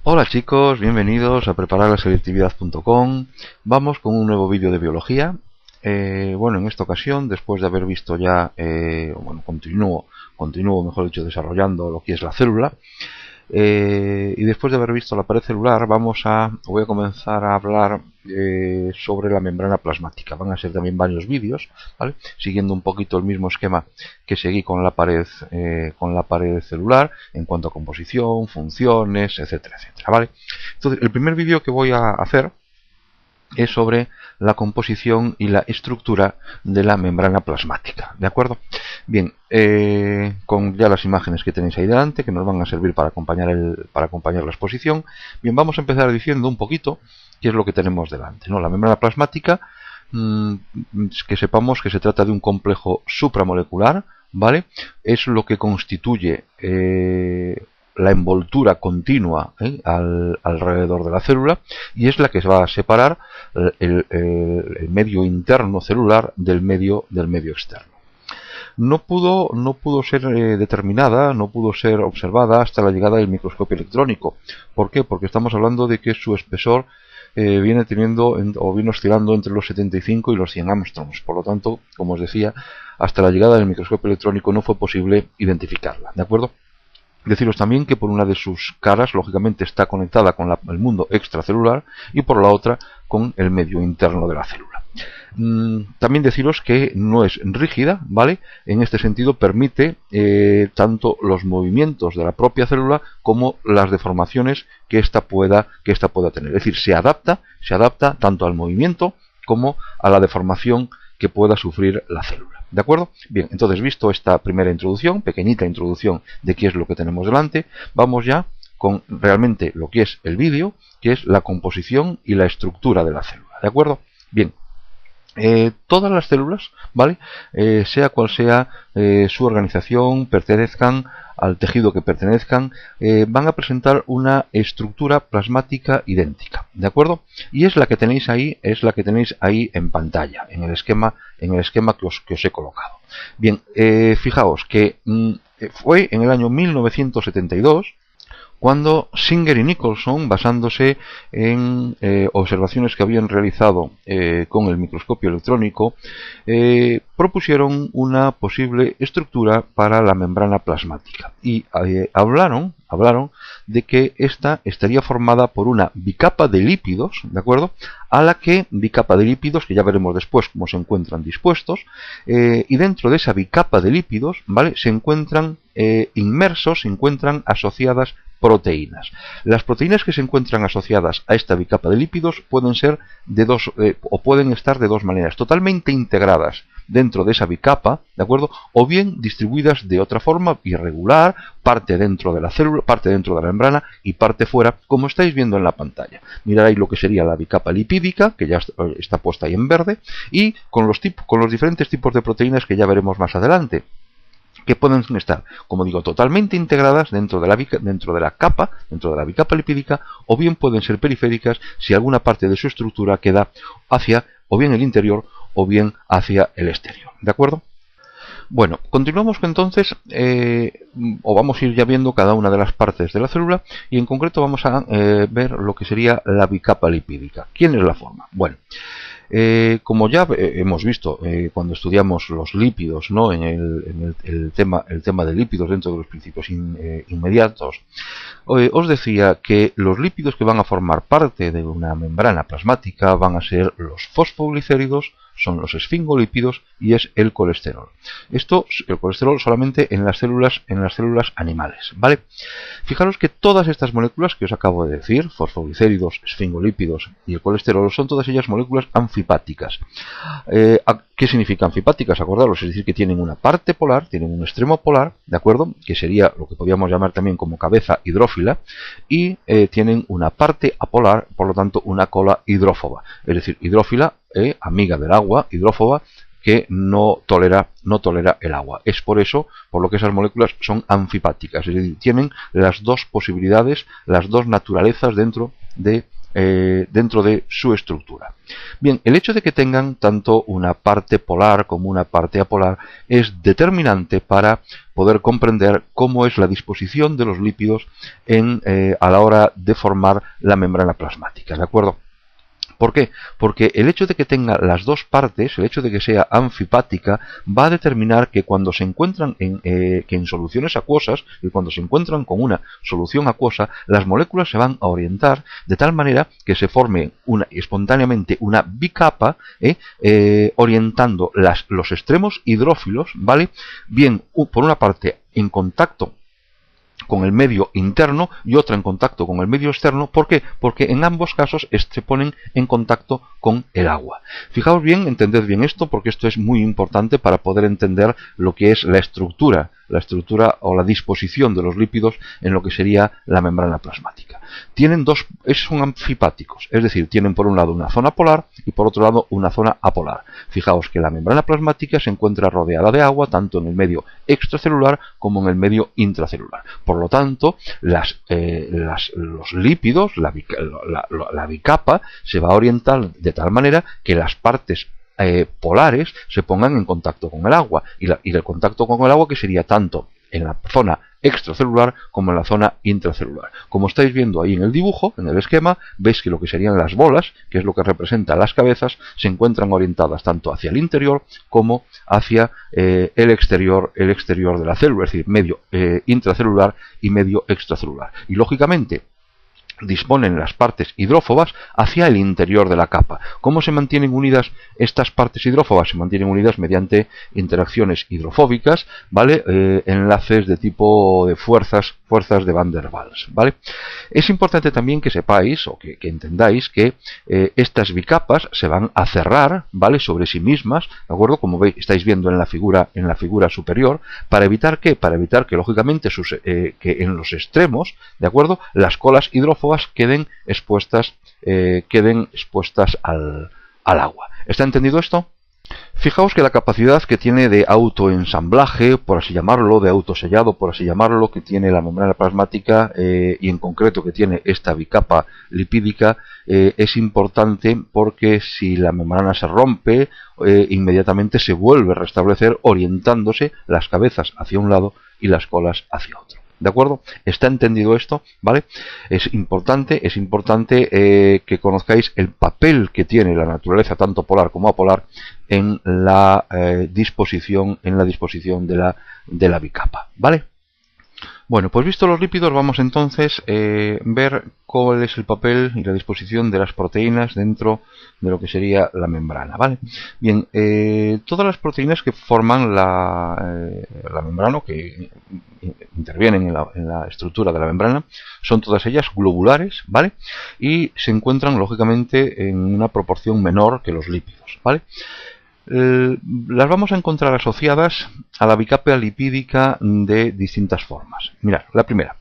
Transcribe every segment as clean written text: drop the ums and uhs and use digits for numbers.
Hola chicos, bienvenidos a prepararlaselectividad.com. Vamos con un nuevo vídeo de biología. Bueno, en esta ocasión, después de haber visto ya, continúo, mejor dicho, desarrollando lo que es la célula. Y después de haber visto la pared celular, voy a comenzar a hablar sobre la membrana plasmática. Van a ser también varios vídeos, ¿vale? Siguiendo un poquito el mismo esquema que seguí con la pared celular en cuanto a composición, funciones, etcétera, etcétera, ¿vale? Entonces, el primer vídeo que voy a hacer es sobre la composición y la estructura de la membrana plasmática, ¿de acuerdo? Bien, con ya las imágenes que tenéis ahí delante, que nos van a servir para acompañar la exposición. Bien, vamos a empezar diciendo un poquito qué es lo que tenemos delante, ¿no? La membrana plasmática, que sepamos que se trata de un complejo supramolecular, ¿vale? Es lo que constituye la envoltura continua alrededor de la célula, y es la que va a separar el medio interno celular del medio externo. No pudo ser determinada, no pudo ser observada hasta la llegada del microscopio electrónico. ¿Por qué? Porque estamos hablando de que su espesor viene oscilando entre los 75 y los 100 angstroms. Por lo tanto, como os decía, hasta la llegada del microscopio electrónico no fue posible identificarla, ¿de acuerdo? Deciros también que por una de sus caras, lógicamente, está conectada con el mundo extracelular y por la otra con el medio interno de la célula. También deciros que no es rígida, ¿vale? En este sentido permite tanto los movimientos de la propia célula como las deformaciones que ésta pueda tener. Es decir, se adapta tanto al movimiento como a la deformación que pueda sufrir la célula. ¿De acuerdo? Bien, entonces, visto esta primera introducción, pequeñita introducción de qué es lo que tenemos delante, vamos ya con realmente lo que es el vídeo, que es la composición y la estructura de la célula. ¿De acuerdo? Bien. Todas las células, ¿vale? Sea cual sea su organización, pertenezcan al tejido que pertenezcan, van a presentar una estructura plasmática idéntica, ¿de acuerdo? Y es la que tenéis ahí, en pantalla, en el esquema que os he colocado. Bien, fijaos que fue en el año 1972 cuando Singer y Nicholson, basándose en observaciones que habían realizado con el microscopio electrónico, propusieron una posible estructura para la membrana plasmática y hablaron de que esta estaría formada por una bicapa de lípidos, ¿de acuerdo? A la que bicapa de lípidos, que ya veremos después cómo se encuentran dispuestos, y dentro de esa bicapa de lípidos, ¿vale?, se encuentran asociadas proteínas. Las proteínas que se encuentran asociadas a esta bicapa de lípidos pueden ser pueden estar de dos maneras: totalmente integradas dentro de esa bicapa, ¿de acuerdo?, o bien distribuidas de otra forma, irregular, parte dentro de la célula, parte dentro de la membrana y parte fuera, como estáis viendo en la pantalla. Mirad ahí lo que sería la bicapa lipídica, que ya está puesta ahí en verde, y con los diferentes tipos de proteínas que ya veremos más adelante, que pueden estar, como digo, totalmente integradas dentro de la bicapa lipídica, o bien pueden ser periféricas si alguna parte de su estructura queda hacia o bien el interior o bien hacia el exterior. ¿De acuerdo? Bueno, continuamos entonces, vamos a ir ya viendo cada una de las partes de la célula, y en concreto vamos a ver lo que sería la bicapa lipídica. ¿Quién es la forma? Bueno, como ya hemos visto cuando estudiamos los lípidos, ¿no?, en el tema de lípidos dentro de los principios inmediatos, os decía que los lípidos que van a formar parte de una membrana plasmática van a ser los fosfoglicéridos, son los esfingolípidos y es el colesterol. El colesterol solamente en las células animales, ¿vale? Fijaros que todas estas moléculas que os acabo de decir, fosfoglicéridos, esfingolípidos y el colesterol, son todas ellas moléculas anfipáticas. ¿Qué significa anfipáticas? Acordaros, es decir, que tienen una parte polar, tienen un extremo polar, ¿de acuerdo?, que sería lo que podríamos llamar también como cabeza hidrófila, y tienen una parte apolar, por lo tanto una cola hidrófoba, es decir, hidrófila, amiga del agua, hidrófoba, que no tolera el agua. Es por eso por lo que esas moléculas son anfipáticas, es decir, tienen las dos posibilidades, las dos naturalezas dentro de su estructura. Bien, el hecho de que tengan tanto una parte polar como una parte apolar es determinante para poder comprender cómo es la disposición de los lípidos a la hora de formar la membrana plasmática, ¿de acuerdo? ¿Por qué? Porque el hecho de que tenga las dos partes, el hecho de que sea anfipática, va a determinar que cuando se encuentran en soluciones acuosas, y cuando se encuentran con una solución acuosa, las moléculas se van a orientar de tal manera que se forme espontáneamente una bicapa, orientando los extremos hidrófilos, ¿vale? Bien, por una parte en contacto con el medio interno y otra en contacto con el medio externo. ¿Por qué? Porque en ambos casos se ponen en contacto con el agua. Fijaos bien, entended bien esto, porque esto es muy importante para poder entender lo que es la estructura o la disposición de los lípidos en lo que sería la membrana plasmática. Son anfipáticos, es decir, tienen por un lado una zona polar y por otro lado una zona apolar. Fijaos que la membrana plasmática se encuentra rodeada de agua tanto en el medio extracelular como en el medio intracelular. Por lo tanto, los lípidos, la bicapa, se va a orientar de tal manera que las partes polares se pongan en contacto con el agua, y el contacto con el agua que sería tanto en la zona extracelular como en la zona intracelular. Como estáis viendo ahí en el dibujo, en el esquema, veis que lo que serían las bolas, que es lo que representa las cabezas, se encuentran orientadas tanto hacia el interior como hacia el exterior de la célula, es decir, medio intracelular y medio extracelular. Y lógicamente disponen las partes hidrófobas hacia el interior de la capa. ¿Cómo se mantienen unidas estas partes hidrófobas? Se mantienen unidas mediante interacciones hidrofóbicas, ¿vale? Enlaces de tipo de fuerzas de Van der Waals, ¿vale? Es importante también que sepáis o que entendáis que estas bicapas se van a cerrar, ¿vale? Sobre sí mismas, ¿de acuerdo? Como veis, estáis viendo en la figura superior, ¿para evitar qué? Para evitar que lógicamente que en los extremos, ¿de acuerdo?, las colas hidrófobas queden expuestas al agua. ¿Está entendido esto? Fijaos que la capacidad que tiene de autoensamblaje, por así llamarlo, de autosellado, por así llamarlo, que tiene la membrana plasmática y en concreto que tiene esta bicapa lipídica, es importante porque si la membrana se rompe, inmediatamente se vuelve a restablecer orientándose las cabezas hacia un lado y las colas hacia otro. ¿De acuerdo? ¿Está entendido esto? ¿Vale? Es importante que conozcáis el papel que tiene la naturaleza, tanto polar como apolar, en la disposición de la bicapa. ¿Vale? Bueno, pues visto los lípidos, vamos entonces a ver cuál es el papel y la disposición de las proteínas dentro de lo que sería la membrana, ¿vale? Bien, todas las proteínas que forman la membrana, que intervienen en la estructura de la membrana, son todas ellas globulares, ¿vale? Y se encuentran lógicamente en una proporción menor que los lípidos, ¿vale? Las vamos a encontrar asociadas a la bicapa lipídica de distintas formas. Mirad, la primera.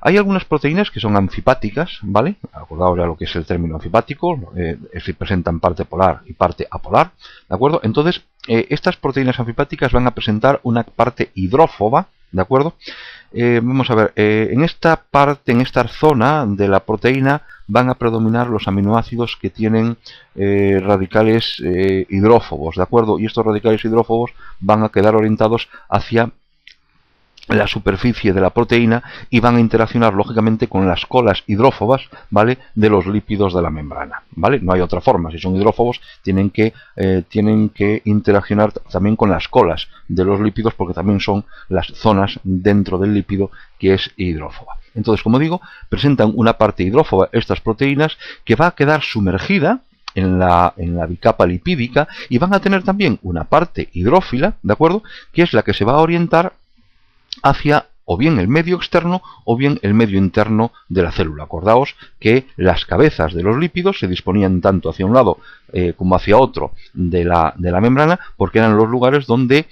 Hay algunas proteínas que son anfipáticas, ¿vale? Acordaos ya lo que es el término anfipático, es decir, presentan parte polar y parte apolar, ¿de acuerdo? Entonces, estas proteínas anfipáticas van a presentar una parte hidrófoba, ¿de acuerdo? Vamos a ver, en esta zona de la proteína van a predominar los aminoácidos que tienen radicales hidrófobos, ¿de acuerdo? Y estos radicales hidrófobos van a quedar orientados hacia la superficie de la proteína y van a interaccionar lógicamente con las colas hidrófobas, ¿vale?, de los lípidos de la membrana, ¿vale? No hay otra forma. Si son hidrófobos tienen que interaccionar también con las colas de los lípidos, porque también son las zonas dentro del lípido que es hidrófoba. Entonces, como digo, presentan una parte hidrófoba estas proteínas que va a quedar sumergida en la bicapa lipídica, y van a tener también una parte hidrófila, ¿de acuerdo?, que es la que se va a orientar hacia o bien el medio externo o bien el medio interno de la célula. Acordaos que las cabezas de los lípidos se disponían tanto hacia un lado como hacia otro de la membrana, porque eran los lugares donde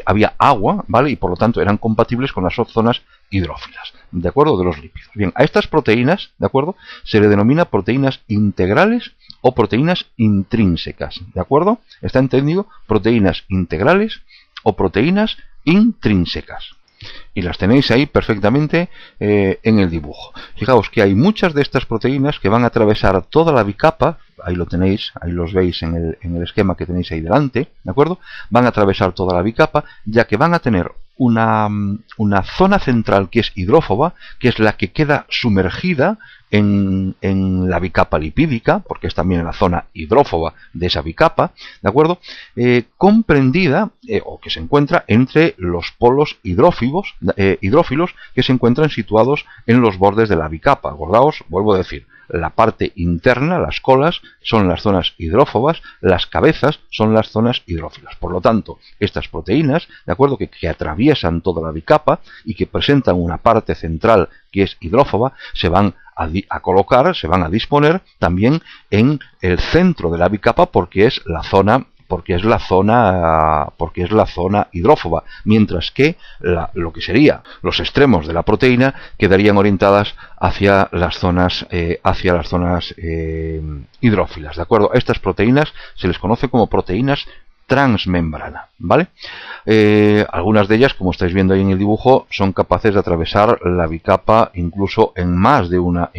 había agua, ¿vale? Y por lo tanto eran compatibles con las zonas hidrófilas, ¿de acuerdo?, de los lípidos. Bien, a estas proteínas, ¿de acuerdo?, se le denomina proteínas integrales o proteínas intrínsecas, ¿de acuerdo? ¿Está entendido? Proteínas integrales o proteínas intrínsecas. Y las tenéis ahí perfectamente en el dibujo. Fijaos que hay muchas de estas proteínas que van a atravesar toda la bicapa, ahí lo tenéis, ahí los veis en el esquema que tenéis ahí delante, ¿de acuerdo? Van a atravesar toda la bicapa, ya que van a tener una zona central que es hidrófoba, que es la que queda sumergida en la bicapa lipídica, porque es también la zona hidrófoba de esa bicapa, ¿de acuerdo? Comprendida o que se encuentra entre los polos hidrófilos que se encuentran situados en los bordes de la bicapa. Acordaos, vuelvo a decir, la parte interna, las colas, son las zonas hidrófobas, las cabezas son las zonas hidrófilas. Por lo tanto, estas proteínas, de acuerdo, que atraviesan toda la bicapa y que presentan una parte central que es hidrófoba, se van a colocar, se van a disponer también en el centro de la bicapa porque es la zona hidrófoba, mientras que lo que sería los extremos de la proteína quedarían orientadas hacia las zonas hidrófilas, ¿de acuerdo? Estas proteínas se les conoce como proteínas transmembrana, ¿vale? Algunas de ellas, como estáis viendo ahí en el dibujo, son capaces de atravesar la bicapa incluso en más de una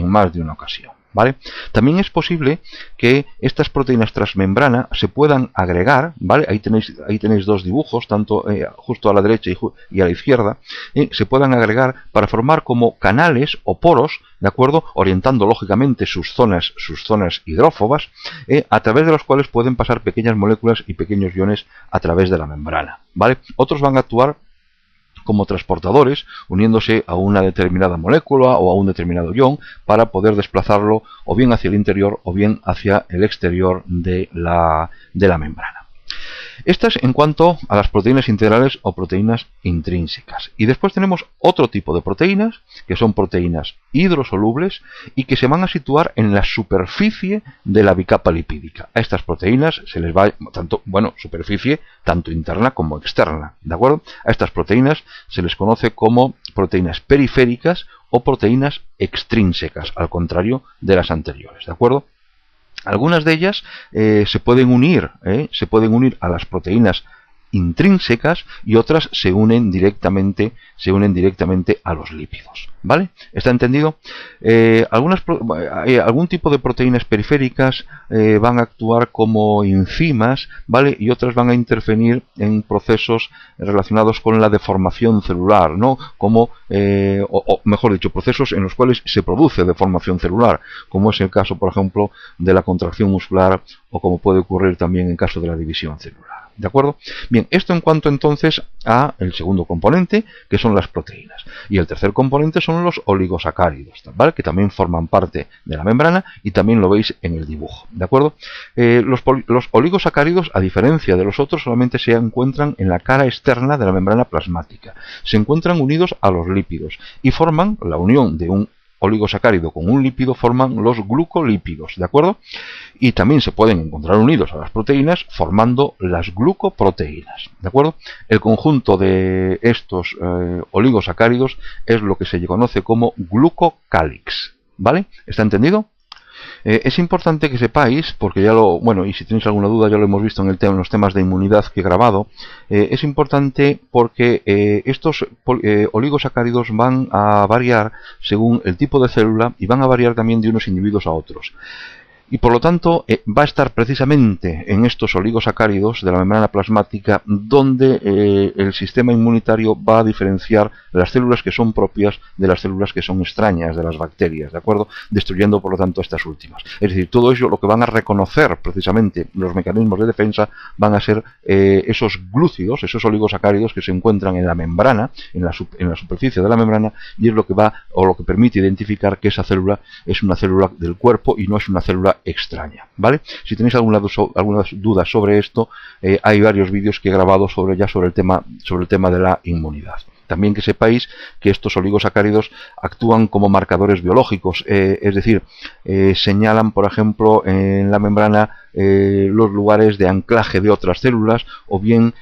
ocasión, ¿vale? También es posible que estas proteínas transmembrana se puedan agregar, ¿vale? Ahí tenéis dos dibujos, tanto justo a la derecha y a la izquierda, se puedan agregar para formar como canales o poros, ¿de acuerdo? Orientando lógicamente sus zonas hidrófobas, a través de los cuales pueden pasar pequeñas moléculas y pequeños iones a través de la membrana, ¿vale? Otros van a actuar como transportadores, uniéndose a una determinada molécula o a un determinado ion para poder desplazarlo o bien hacia el interior o bien hacia el exterior de la membrana. Estas en cuanto a las proteínas integrales o proteínas intrínsecas. Y después tenemos otro tipo de proteínas, que son proteínas hidrosolubles y que se van a situar en la superficie de la bicapa lipídica. A estas proteínas se les va, superficie tanto interna como externa, ¿de acuerdo? A estas proteínas se les conoce como proteínas periféricas o proteínas extrínsecas, al contrario de las anteriores, ¿de acuerdo? Algunas de ellas se pueden unir a las proteínas intrínsecas y otras se unen directamente a los lípidos, ¿vale? ¿Está entendido? Algún tipo de proteínas periféricas van a actuar como enzimas, ¿vale? Y otras van a intervenir en procesos relacionados con la deformación celular, ¿no? Como, o mejor dicho, procesos en los cuales se produce deformación celular, como es el caso, por ejemplo, de la contracción muscular o como puede ocurrir también en caso de la división celular. ¿De acuerdo? Bien, esto en cuanto entonces a el segundo componente, que son las proteínas. Y el tercer componente son los oligosacáridos, ¿vale? Que también forman parte de la membrana y también lo veis en el dibujo, ¿de acuerdo? Los oligosacáridos, a diferencia de los otros, solamente se encuentran en la cara externa de la membrana plasmática. Se encuentran unidos a los lípidos y forman la unión de un oligosacárido con un lípido, forman los glucolípidos, ¿de acuerdo? Y también se pueden encontrar unidos a las proteínas formando las glucoproteínas, ¿de acuerdo? El conjunto de estos oligosacáridos es lo que se conoce como glucocálix, ¿vale? ¿Está entendido? Es importante que sepáis, porque y si tenéis alguna duda ya lo hemos visto en los temas de inmunidad que he grabado, es importante porque estos oligosacáridos van a variar según el tipo de célula y van a variar también de unos individuos a otros. Y por lo tanto va a estar precisamente en estos oligosacáridos de la membrana plasmática donde el sistema inmunitario va a diferenciar las células que son propias de las células que son extrañas, de las bacterias, ¿de acuerdo? Destruyendo por lo tanto estas últimas. Es decir, todo eso lo que van a reconocer precisamente los mecanismos de defensa van a ser esos glúcidos, esos oligosacáridos que se encuentran en la membrana, en la superficie de la membrana, y es lo que lo que permite identificar que esa célula es una célula del cuerpo y no es una célula extraña, ¿vale? Si tenéis alguna duda sobre esto, hay varios vídeos que he grabado sobre el tema de la inmunidad. También que sepáis que estos oligosacáridos actúan como marcadores biológicos, es decir, señalan, por ejemplo, en la membrana los lugares de anclaje de otras células o bien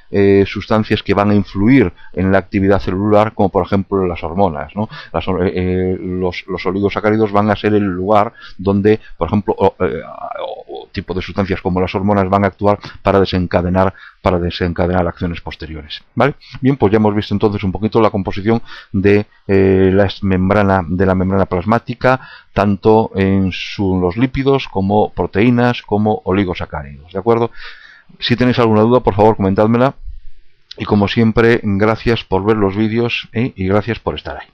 sustancias que van a influir en la actividad celular, como por ejemplo las hormonas, ¿no? Los oligosacáridos van a ser el lugar donde, por ejemplo, tipo de sustancias como las hormonas van a actuar para desencadenar acciones posteriores, ¿vale? Bien, pues ya hemos visto entonces un poquito la composición de la membrana plasmática, tanto en los lípidos como proteínas como oligosacáridos, ¿de acuerdo? Si tenéis alguna duda, por favor, comentádmela. Y como siempre, gracias por ver los vídeos y gracias por estar ahí.